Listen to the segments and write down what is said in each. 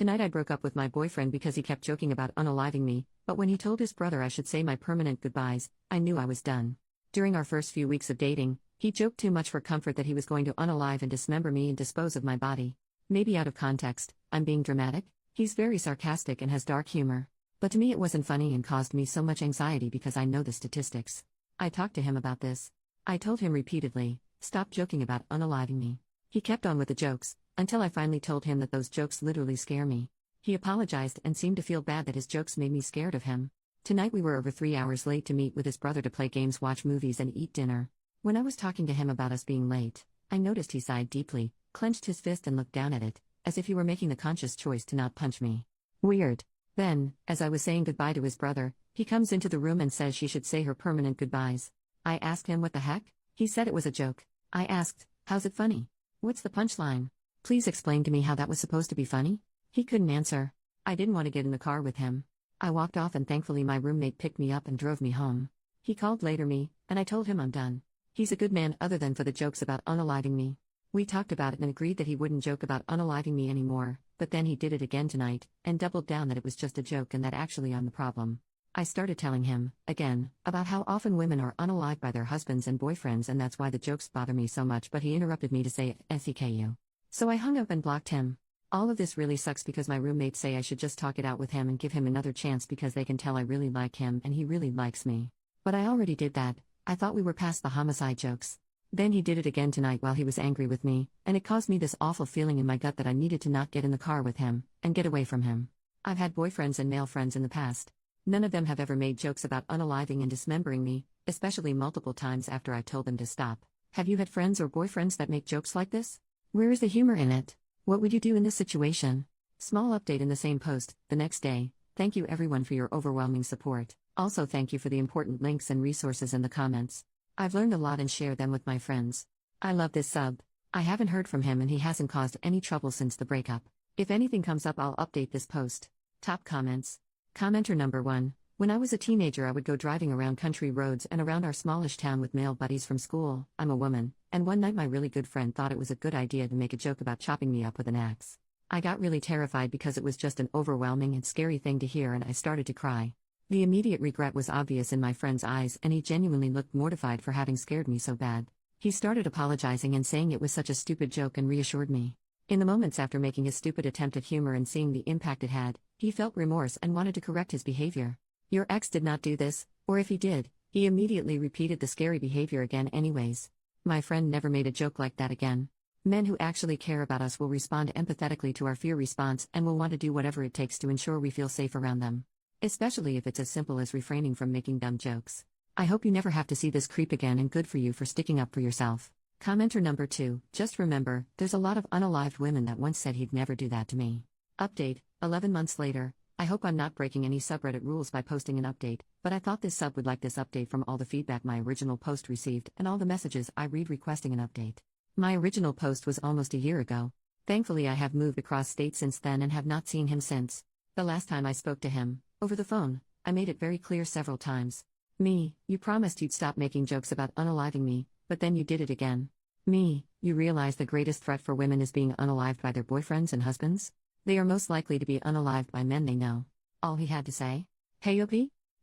Tonight I broke up with my boyfriend because he kept joking about unaliving me, but when he told his brother I should say my permanent goodbyes, I knew I was done. During our first few weeks of dating, he joked too much for comfort that he was going to unalive and dismember me and dispose of my body. Maybe out of context, I'm being dramatic. He's very sarcastic and has dark humor. But to me it wasn't funny and caused me so much anxiety because I know the statistics. I talked to him about this. I told him repeatedly, stop joking about unaliving me. He kept on with the jokes, until I finally told him that those jokes literally scare me. He apologized and seemed to feel bad that his jokes made me scared of him. Tonight we were over 3 hours late to meet with his brother to play games, watch movies and eat dinner. When I was talking to him about us being late, I noticed he sighed deeply, clenched his fist and looked down at it, as if he were making the conscious choice to not punch me. Weird. Then, as I was saying goodbye to his brother, he comes into the room and says she should say her permanent goodbyes. I asked him what the heck? He said it was a joke. I asked, how's it funny? What's the punchline? Please explain to me how that was supposed to be funny? He couldn't answer. I didn't want to get in the car with him. I walked off and thankfully my roommate picked me up and drove me home. He called later and I told him I'm done. He's a good man other than for the jokes about unaliving me. We talked about it and agreed that he wouldn't joke about unaliving me anymore, but then he did it again tonight, and doubled down that it was just a joke and that actually I'm the problem. I started telling him, again, about how often women are unalived by their husbands and boyfriends and that's why the jokes bother me so much, but he interrupted me to say SEKU. So I hung up and blocked him. All of this really sucks because my roommates say I should just talk it out with him and give him another chance because they can tell I really like him and he really likes me. But I already did that. I thought we were past the homicide jokes. Then he did it again tonight while he was angry with me, and it caused me this awful feeling in my gut that I needed to not get in the car with him, and get away from him. I've had boyfriends and male friends in the past. None of them have ever made jokes about unaliving and dismembering me, especially multiple times after I told them to stop. Have you had friends or boyfriends that make jokes like this? Where is the humor in it? What would you do in this situation? Small update in the same post, the next day. Thank you everyone for your overwhelming support. Also thank you for the important links and resources in the comments. I've learned a lot and shared them with my friends. I love this sub. I haven't heard from him and he hasn't caused any trouble since the breakup. If anything comes up I'll update this post. Top comments. Commenter number 1. When I was a teenager I would go driving around country roads and around our smallish town with male buddies from school. I'm a woman, and one night my really good friend thought it was a good idea to make a joke about chopping me up with an axe. I got really terrified because it was just an overwhelming and scary thing to hear and I started to cry. The immediate regret was obvious in my friend's eyes and he genuinely looked mortified for having scared me so bad. He started apologizing and saying it was such a stupid joke and reassured me. In the moments after making his stupid attempt at humor and seeing the impact it had, he felt remorse and wanted to correct his behavior. Your ex did not do this, or if he did, he immediately repeated the scary behavior again anyways. My friend never made a joke like that again. Men who actually care about us will respond empathetically to our fear response and will want to do whatever it takes to ensure we feel safe around them. Especially if it's as simple as refraining from making dumb jokes. I hope you never have to see this creep again and good for you for sticking up for yourself. Commenter number 2, just remember, there's a lot of unalived women that once said he'd never do that to me. Update, 11 months later. I hope I'm not breaking any subreddit rules by posting an update, but I thought this sub would like this update from all the feedback my original post received and all the messages I read requesting an update. My original post was almost a year ago. Thankfully I have moved across state since then and have not seen him since. The last time I spoke to him, over the phone, I made it very clear several times. Me, you promised you'd stop making jokes about unaliving me, but then you did it again. Me, you realize the greatest threat for women is being unalived by their boyfriends and husbands? They are most likely to be unalived by men they know. All he had to say? Hey OP?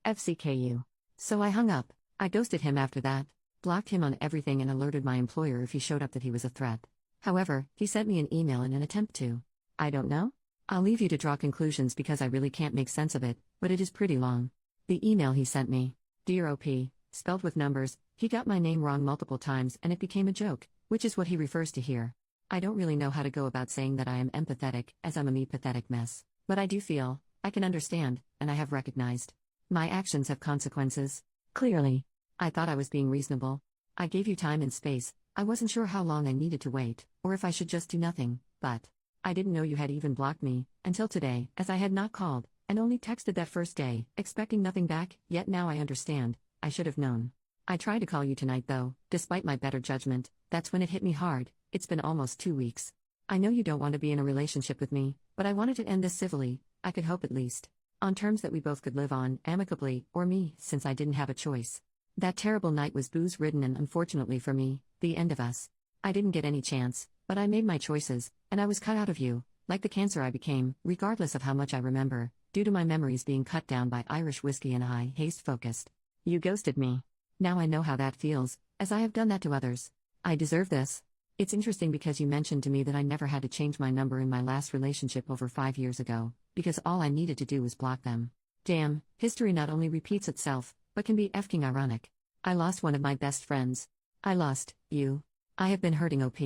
FCKU. So I hung up. I ghosted him after that, blocked him on everything and alerted my employer if he showed up that he was a threat. However, he sent me an email in an attempt to. I don't know? I'll leave you to draw conclusions because I really can't make sense of it, but it is pretty long. The email he sent me. Dear OP, spelled with numbers, he got my name wrong multiple times and it became a joke, which is what he refers to here. I don't really know how to go about saying that I am empathetic, as I'm a me-pathetic mess. But I do feel, I can understand, and I have recognized. My actions have consequences. Clearly. I thought I was being reasonable. I gave you time and space. I wasn't sure how long I needed to wait, or if I should just do nothing, but I didn't know you had even blocked me, until today, as I had not called, and only texted that first day, expecting nothing back, yet now I understand. I should have known. I tried to call you tonight though, despite my better judgment. That's when it hit me hard. It's been almost 2 weeks. I know you don't want to be in a relationship with me, but I wanted to end this civilly, I could hope at least. On terms that we both could live on, amicably, or me, since I didn't have a choice. That terrible night was booze-ridden and unfortunately for me, the end of us. I didn't get any chance, but I made my choices, and I was cut out of you, Like the cancer I became, regardless of how much I remember, due to my memories being cut down by Irish whiskey and high haste focused. You ghosted me. Now I know how that feels, as I have done that to others. I deserve this. It's interesting because you mentioned to me that I never had to change my number in my last relationship over 5 years ago, because all I needed to do was block them. Damn, history not only repeats itself, but can be effing ironic. I lost one of my best friends. I lost you. I have been hurting OP.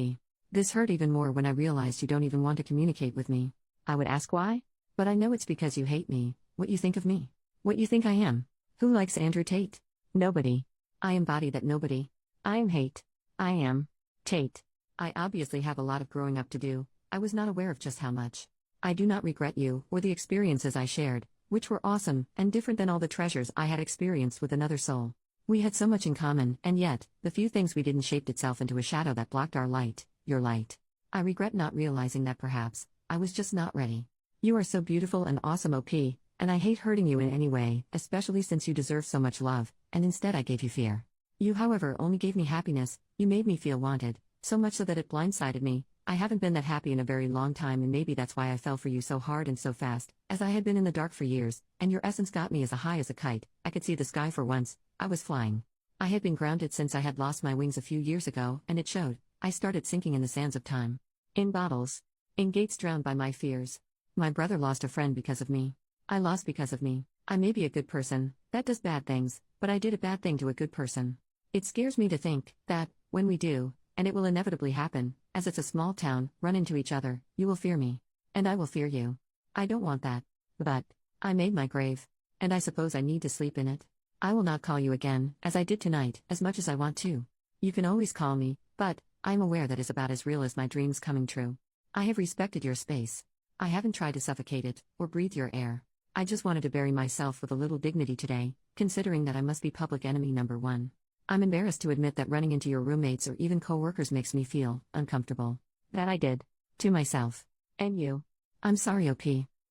This hurt even more when I realized you don't even want to communicate with me. I would ask why? But I know it's because you hate me, what you think of me, what you think I am. Who likes Andrew Tate? Nobody. I embody that nobody. I am hate. I am Tate. I obviously have a lot of growing up to do. I was not aware of just how much. I do not regret you or the experiences I shared, which were awesome and different than all the treasures I had experienced with another soul. We had so much in common, and yet, the few things we didn't shaped itself into a shadow that blocked our light, your light. I regret not realizing that perhaps, I was just not ready. You are so beautiful and awesome OP, and I hate hurting you in any way, especially since you deserve so much love, and instead I gave you fear. You however only gave me happiness, you made me feel wanted, so much so that it blindsided me. I haven't been that happy in a very long time, and maybe that's why I fell for you so hard and so fast, as I had been in the dark for years, and your essence got me as high as a kite. I could see the sky for once. I was flying. I had been grounded since I had lost my wings a few years ago, and it showed. I started sinking in the sands of time. In bottles. In gates drowned by my fears. My brother lost a friend because of me. I lost because of me. I may be a good person, that does bad things, but I did a bad thing to a good person. It scares me to think that, when we do, and it will inevitably happen, as it's a small town, run into each other, you will fear me. And I will fear you. I don't want that. But, I made my grave. And I suppose I need to sleep in it. I will not call you again, as I did tonight, as much as I want to. You can always call me, but, I am aware that is about as real as my dreams coming true. I have respected your space. I haven't tried to suffocate it, or breathe your air. I just wanted to bury myself with a little dignity today, considering that I must be public enemy number one. I'm embarrassed to admit that running into your roommates or even co-workers makes me feel uncomfortable. That I did. To myself. And you. I'm sorry OP.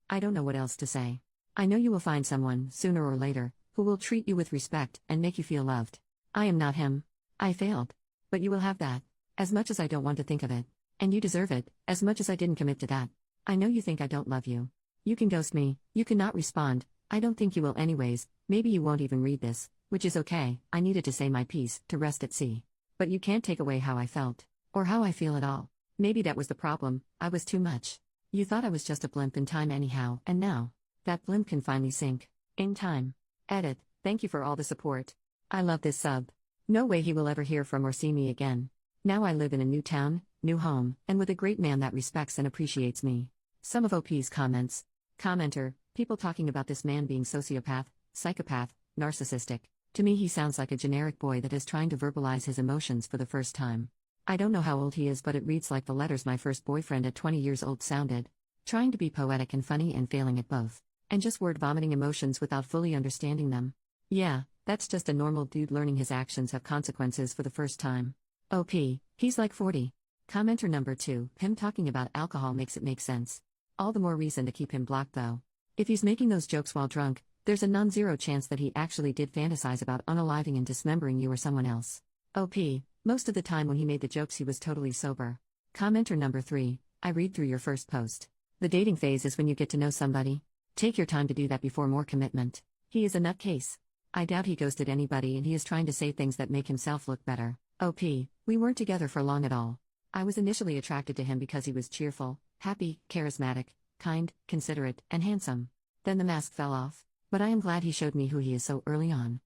I don't know what else to say. I know you will find someone, sooner or later, who will treat you with respect and make you feel loved. I am not him. I failed. But you will have that. As much as I don't want to think of it. And you deserve it, as much as I didn't commit to that. I know you think I don't love you. You can ghost me, you cannot respond. I don't think you will anyways. Maybe you won't even read this, which is okay. I needed to say my piece, to rest at sea. But you can't take away how I felt. Or how I feel at all. Maybe that was the problem, I was too much. You thought I was just a blimp in time anyhow, and now, that blimp can finally sink. In time. Edit, thank you for all the support. I love this sub. No way he will ever hear from or see me again. Now I live in a new town, new home, and with a great man that respects and appreciates me. Some of OP's comments. Commenter, people talking about this man being sociopath, psychopath, narcissistic. To me he sounds like a generic boy that is trying to verbalize his emotions for the first time. I don't know how old he is, but it reads like the letters my first boyfriend at 20 years old sounded. Trying to be poetic and funny and failing at both. And just word vomiting emotions without fully understanding them. Yeah, that's just a normal dude learning his actions have consequences for the first time. OP, he's like 40. Commenter number 2, him talking about alcohol makes it make sense. All the more reason to keep him blocked though. If he's making those jokes while drunk, there's a non-zero chance that he actually did fantasize about unaliving and dismembering you or someone else. OP, most of the time when he made the jokes he was totally sober. Commenter number 3, I read through your first post. The dating phase is when you get to know somebody. Take your time to do that before more commitment. He is a nutcase. I doubt he ghosted anybody and he is trying to say things that make himself look better. OP, we weren't together for long at all. I was initially attracted to him because he was cheerful, happy, charismatic, kind, considerate, and handsome. Then the mask fell off. But I am glad he showed me who he is so early on.